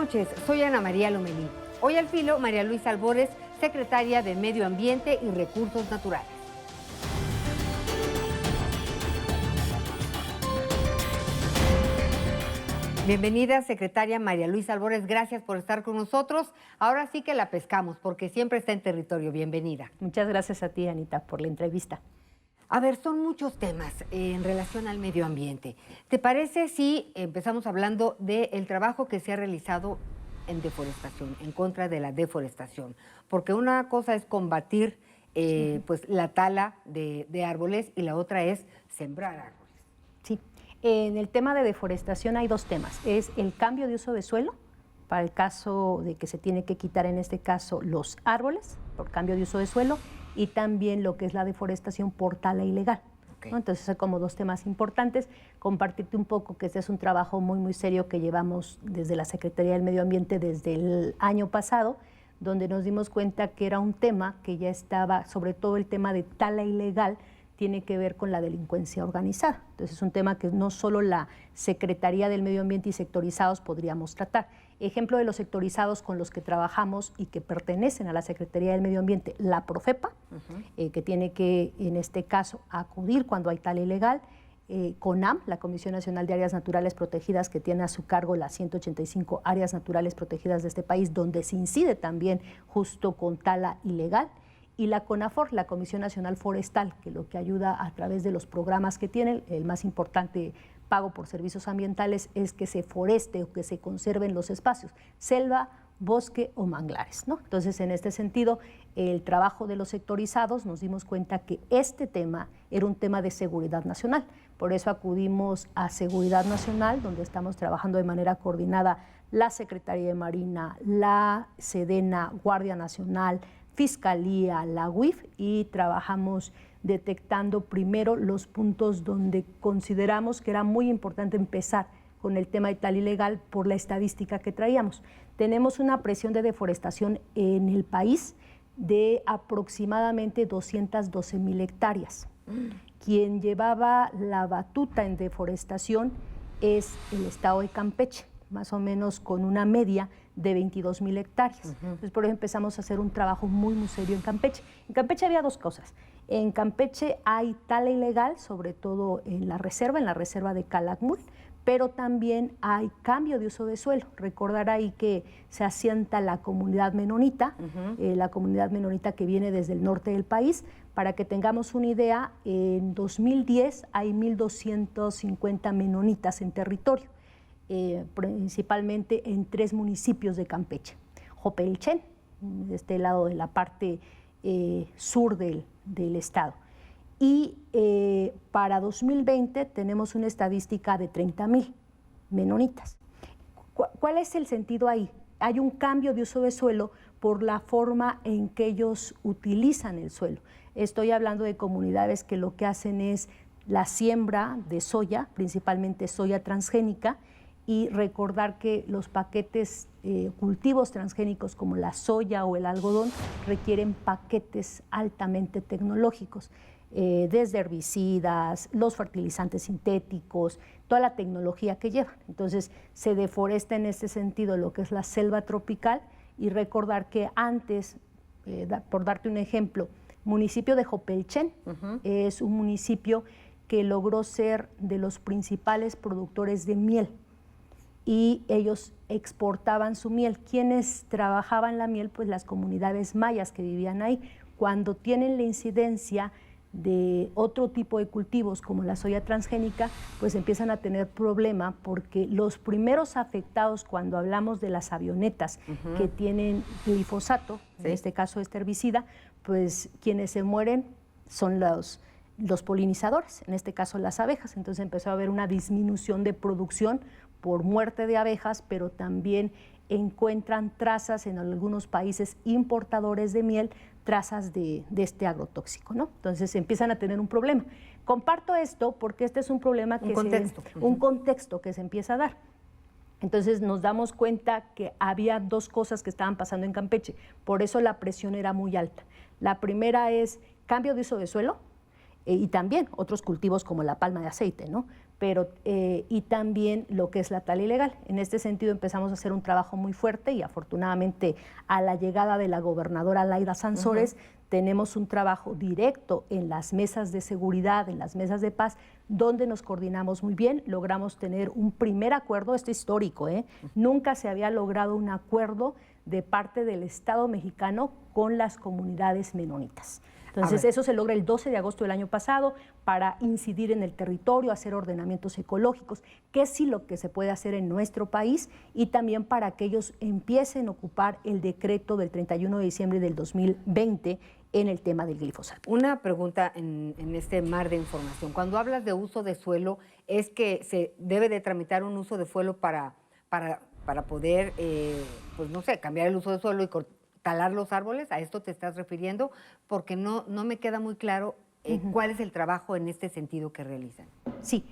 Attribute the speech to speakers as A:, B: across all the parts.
A: noches, soy Ana María Lomelí. Hoy al filo, María Luisa Albores, secretaria de Medio Ambiente y Recursos Naturales. Bienvenida, secretaria María Luisa Albores, gracias por estar con nosotros. Ahora sí que la pescamos, porque siempre está en territorio. Bienvenida.
B: Muchas gracias a ti, Anita, por la entrevista.
A: A ver, son muchos temas en relación al medio ambiente. ¿Te parece si empezamos hablando del trabajo que se ha realizado en deforestación, en contra de la deforestación? Porque una cosa es combatir pues, la tala de árboles y la otra es sembrar árboles.
B: Sí, en el tema de deforestación hay dos temas. Es el cambio de uso de suelo, para el caso de que se tiene que quitar en este caso los árboles por cambio de uso de suelo, y también lo que es la deforestación por tala ilegal. Okay. ¿No? Entonces son como dos temas importantes. Compartirte un poco que este es un trabajo muy serio que llevamos desde la Secretaría del Medio Ambiente desde el año pasado, donde nos dimos cuenta que era un tema que ya estaba, sobre todo el tema de tala ilegal, tiene que ver con la delincuencia organizada. Entonces es un tema que no solo la Secretaría del Medio Ambiente y sectorizados podríamos tratar. Ejemplo de los sectorizados con los que trabajamos y que pertenecen a la Secretaría del Medio Ambiente, la Profepa, que tiene que, en este caso, acudir cuando hay tala ilegal, CONAM, la Comisión Nacional de Áreas Naturales Protegidas, que tiene a su cargo las 185 áreas naturales protegidas de este país, donde se incide también justo con tala ilegal, y la CONAFOR, la Comisión Nacional Forestal, que lo que ayuda a través de los programas que tiene, el más importante pago por servicios ambientales, es que se foreste o que se conserven los espacios, selva, bosque o manglares, ¿no? Entonces, en este sentido, el trabajo de los sectorizados, nos dimos cuenta que este tema era un tema de seguridad nacional. Por eso acudimos a Seguridad Nacional, donde estamos trabajando de manera coordinada la Secretaría de Marina, la Sedena, Guardia Nacional, Fiscalía, la UIF, y trabajamos detectando primero los puntos donde consideramos que era muy importante empezar con el tema de tala ilegal por la estadística que traíamos. Tenemos una presión de deforestación en el país de aproximadamente 212,000 hectáreas. Quien llevaba la batuta en deforestación es el estado de Campeche, más o menos con una media de 22,000 hectáreas. Entonces, por eso empezamos a hacer un trabajo muy serio en Campeche. En Campeche había dos cosas. En Campeche hay tala ilegal, sobre todo en la reserva de Calakmul, pero también hay cambio de uso de suelo. Recordar ahí que se asienta la comunidad menonita, la comunidad menonita que viene desde el norte del país. Para que tengamos una idea, en 2010 hay 1,250 menonitas en territorio. Principalmente en 3 municipios de Campeche. Jopelchen, de este lado de la parte sur del estado. Y para 2020 tenemos una estadística de 30,000 menonitas. ¿Cuál es el sentido ahí? Hay un cambio de uso de suelo por la forma en que ellos utilizan el suelo. Estoy hablando de comunidades que lo que hacen es la siembra de soya, principalmente soya transgénica, y recordar que los paquetes cultivos transgénicos como la soya o el algodón requieren paquetes altamente tecnológicos, desde herbicidas, los fertilizantes sintéticos, toda la tecnología que llevan. Entonces se deforesta en este sentido lo que es la selva tropical, y recordar que antes, por darte un ejemplo, municipio de Jopelchen es un municipio que logró ser de los principales productores de miel, y ellos exportaban su miel. ¿Quiénes trabajaban la miel? Pues las comunidades mayas que vivían ahí. Cuando tienen la incidencia de otro tipo de cultivos como la soya transgénica, pues empiezan a tener problema, porque los primeros afectados cuando hablamos de las avionetas que tienen glifosato, en este caso este herbicida, pues quienes se mueren son los polinizadores, en este caso las abejas. Entonces empezó a haber una disminución de producción por muerte de abejas, pero también encuentran trazas en algunos países importadores de miel, trazas de este agrotóxico, ¿no? Entonces empiezan a tener un problema. Comparto esto porque este es un problema que un contexto que se empieza a dar. Entonces nos damos cuenta que había dos cosas que estaban pasando en Campeche, por eso la presión era muy alta. La primera es cambio de uso de suelo, y también otros cultivos como la palma de aceite, ¿no? Pero, y también lo que es la tala ilegal. En este sentido empezamos a hacer un trabajo muy fuerte y afortunadamente a la llegada de la gobernadora Laida Sansores tenemos un trabajo directo en las mesas de seguridad, en las mesas de paz, donde nos coordinamos muy bien, logramos tener un primer acuerdo, esto es histórico, nunca se había logrado un acuerdo de parte del Estado mexicano con las comunidades menonitas. Entonces, eso se logra el 12 de agosto del año pasado para incidir en el territorio, hacer ordenamientos ecológicos, que es sí lo que se puede hacer en nuestro país, y también para que ellos empiecen a ocupar el decreto del 31 de diciembre del 2020 en el tema del glifosato.
A: Una pregunta en este mar de información. Cuando hablas de uso de suelo, ¿es que se debe de tramitar un uso de suelo para poder, pues no sé, cambiar el uso de suelo y talar los árboles? ¿A esto te estás refiriendo? Porque no me queda muy claro cuál es el trabajo en este sentido que realizan.
B: Sí,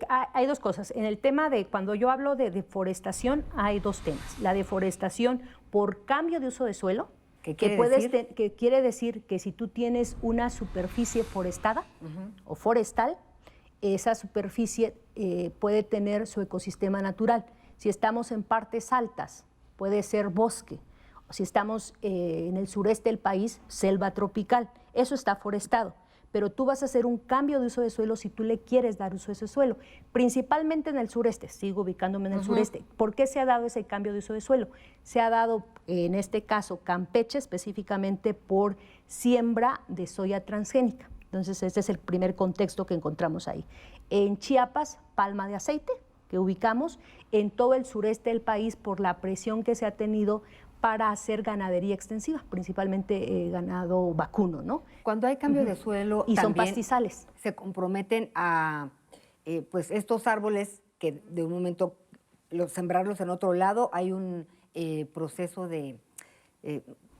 B: hay dos cosas. En el tema de, cuando yo hablo de deforestación, hay dos temas. La deforestación por cambio de uso de suelo,
A: ¿Qué quiere decir?
B: Que quiere decir que si tú tienes una superficie forestada o forestal, esa superficie puede tener su ecosistema natural. Si estamos en partes altas, puede ser bosque. O si estamos en el sureste del país, selva tropical. Eso está forestado. Pero tú vas a hacer un cambio de uso de suelo si tú le quieres dar uso a ese suelo. Principalmente en el sureste, sigo ubicándome en el sureste. ¿Por qué se ha dado ese cambio de uso de suelo? Se ha dado, en este caso, Campeche, específicamente por siembra de soya transgénica. Entonces, este es el primer contexto que encontramos ahí. En Chiapas, palma de aceite, que ubicamos en todo el sureste del país por la presión que se ha tenido para hacer ganadería extensiva, principalmente ganado vacuno, ¿no?
A: Cuando hay cambio de suelo,
B: y son pastizales.
A: Se comprometen a pues estos árboles que de un momento sembrarlos en otro lado, hay un proceso de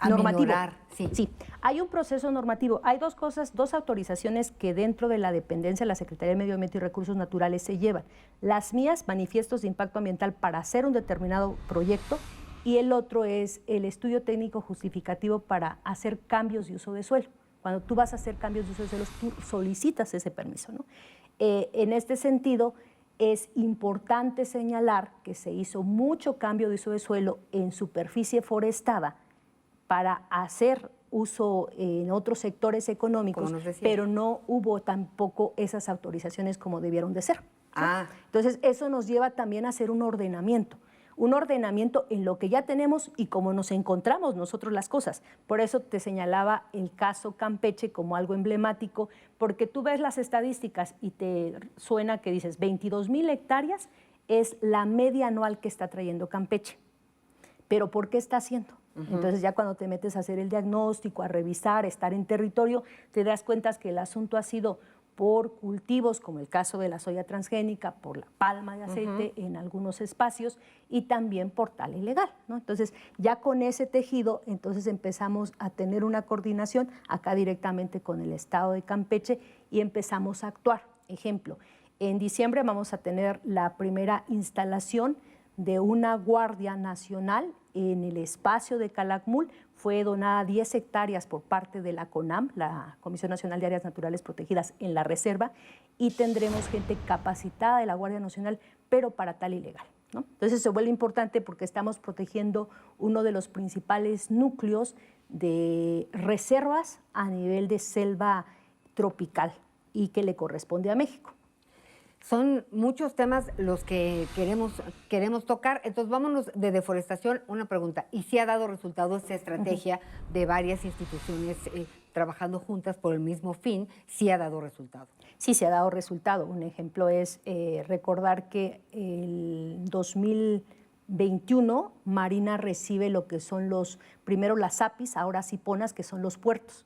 B: normativo.
A: Sí.
B: Sí, hay un proceso normativo. Hay dos cosas, dos autorizaciones que dentro de la dependencia de la Secretaría de Medio Ambiente y Recursos Naturales se llevan. Las mías, manifiestos de impacto ambiental para hacer un determinado proyecto, y el otro es el estudio técnico justificativo para hacer cambios de uso de suelo. Cuando tú vas a hacer cambios de uso de suelo, tú solicitas ese permiso, ¿no? En este sentido, es importante señalar que se hizo mucho cambio de uso de suelo en superficie forestada para hacer uso en otros sectores económicos, pero no hubo tampoco esas autorizaciones como debieron de ser, ¿no? Entonces, eso nos lleva también a hacer un ordenamiento en lo que ya tenemos y cómo nos encontramos nosotros las cosas. Por eso te señalaba el caso Campeche como algo emblemático, porque tú ves las estadísticas y te suena que dices 22,000 hectáreas es la media anual que está trayendo Campeche. Pero ¿por qué está haciendo? Entonces ya cuando te metes a hacer el diagnóstico, a revisar, a estar en territorio, te das cuenta que el asunto ha sido por cultivos, como el caso de la soya transgénica, por la palma de aceite en algunos espacios y también por tala ilegal, ¿no? Entonces, ya con ese tejido, entonces empezamos a tener una coordinación acá directamente con el Estado de Campeche y empezamos a actuar. Ejemplo, en diciembre vamos a tener la primera instalación de una guardia nacional en el espacio de Calakmul. Fue donada 10 hectáreas por parte de la CONAM, la Comisión Nacional de Áreas Naturales Protegidas, en la reserva, y tendremos gente capacitada de la Guardia Nacional, pero para tala ilegal, ¿no? Entonces se vuelve importante porque estamos protegiendo uno de los principales núcleos de reservas a nivel de selva tropical y que le corresponde a México.
A: Son muchos temas los que queremos tocar, entonces vámonos de deforestación. Una pregunta, ¿y si ha dado resultado esta estrategia de varias instituciones trabajando juntas por el mismo fin? ¿Sí ha dado resultado?
B: Sí, se ha dado resultado. Un ejemplo es recordar que el 2021 Marina recibe lo que son primero las APIs, ahora SIPONAS, que son los puertos.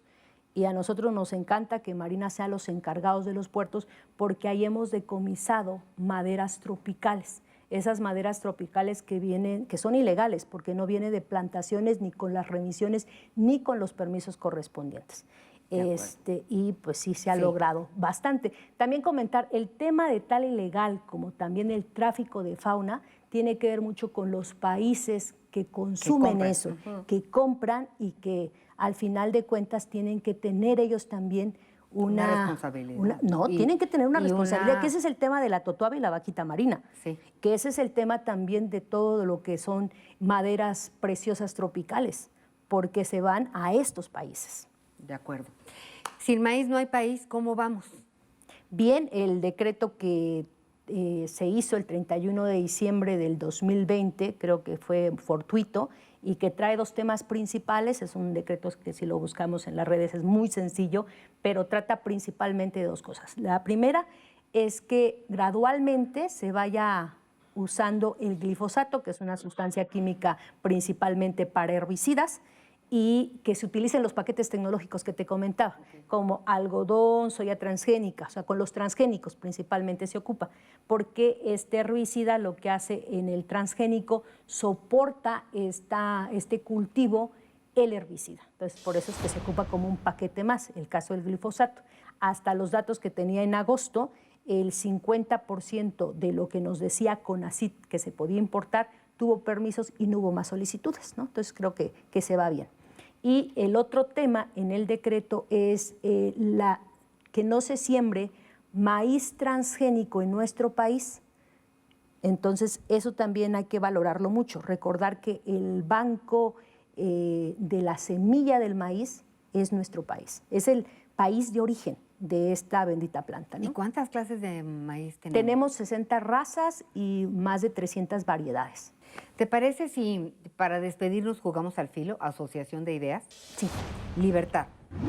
B: Y a nosotros nos encanta que Marina sea los encargados de los puertos porque ahí hemos decomisado maderas tropicales. Esas maderas tropicales que son ilegales porque no vienen de plantaciones ni con las remisiones ni con los permisos correspondientes. Y pues sí se ha logrado bastante. También comentar, el tema de tala ilegal como también el tráfico de fauna tiene que ver mucho con los países que consumen eso, que compran y que al final de cuentas tienen que tener ellos también
A: Una responsabilidad.
B: Tienen que tener una
A: y
B: responsabilidad, que ese es el tema de la totuaba y la vaquita marina,
A: Sí.
B: que ese es el tema también de todo lo que son maderas preciosas tropicales, porque se van a estos países.
A: De acuerdo. Sin maíz no hay país, ¿cómo vamos?
B: Bien, el decreto que se hizo el 31 de diciembre del 2020, creo que fue fortuito, y que trae dos temas principales. Es un decreto que si lo buscamos en las redes es muy sencillo, pero trata principalmente de dos cosas. La primera es que gradualmente se vaya usando el glifosato, que es una sustancia química principalmente para herbicidas, y que se utilicen los paquetes tecnológicos que te comentaba, como algodón, soya transgénica, o sea, con los transgénicos principalmente se ocupa, porque este herbicida lo que hace en el transgénico soporta este cultivo el herbicida. Entonces, por eso es que se ocupa como un paquete más, el caso del glifosato. Hasta los datos que tenía en agosto, el 50% de lo que nos decía CONACYT que se podía importar tuvo permisos y no hubo más solicitudes, ¿no? Entonces, creo que se va bien. Y el otro tema en el decreto es que no se siembre maíz transgénico en nuestro país. Entonces, eso también hay que valorarlo mucho. Recordar que el banco de la semilla del maíz es nuestro país. Es el país de origen de esta bendita planta, ¿no?
A: ¿Y cuántas clases de maíz tenemos?
B: Tenemos 60 razas y más de 300 variedades.
A: ¿Te parece si para despedirnos jugamos al filo? Asociación de ideas.
B: Sí,
A: Libertad.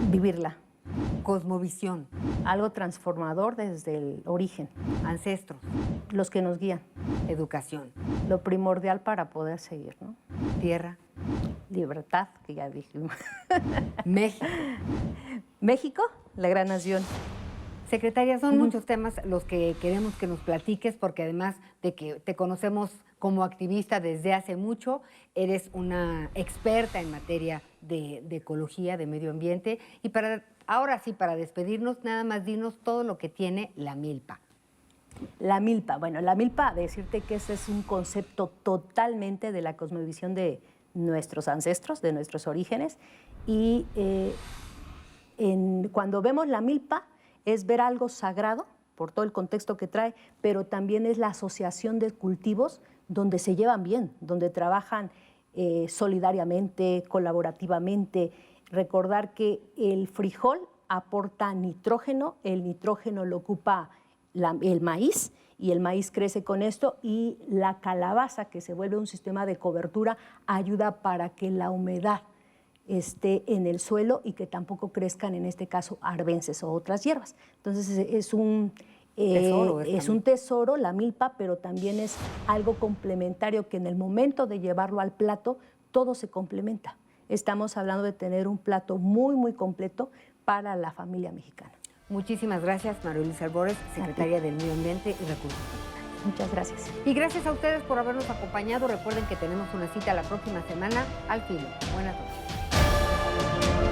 B: vivirla.
A: Cosmovisión.
B: Algo transformador desde el origen.
A: Ancestros.
B: Los que nos guían.
A: Educación.
B: Lo primordial para poder seguir, ¿no?
A: Tierra.
B: Libertad, que ya dijimos.
A: México.
B: México, la gran nación.
A: Secretaria, son muchos temas los que queremos que nos platiques, porque además de que te conocemos como activista desde hace mucho, eres una experta en materia de ecología, de medio ambiente. Y ahora sí, para despedirnos, nada más dinos todo lo que tiene la milpa.
B: La milpa, bueno, la milpa, decirte que ese es un concepto totalmente de la cosmovisión de nuestros ancestros, de nuestros orígenes. Y cuando vemos la milpa, es ver algo sagrado, por todo el contexto que trae, pero también es la asociación de cultivos donde se llevan bien, donde trabajan solidariamente, colaborativamente. Recordar que el frijol aporta nitrógeno, el nitrógeno lo ocupa el maíz, y el maíz crece con esto, y la calabaza, que se vuelve un sistema de cobertura, ayuda para que la humedad esté en el suelo y que tampoco crezcan, en este caso, arbences o otras hierbas. Entonces es un tesoro la milpa, pero también es algo complementario que en el momento de llevarlo al plato, todo se complementa. Estamos hablando de tener un plato muy, muy completo para la familia mexicana.
A: Muchísimas gracias, María Luisa Albores, secretaria del Medio Ambiente y Recursos Naturales.
B: Muchas gracias.
A: Y gracias a ustedes por habernos acompañado. Recuerden que tenemos una cita la próxima semana al filo. Buenas noches.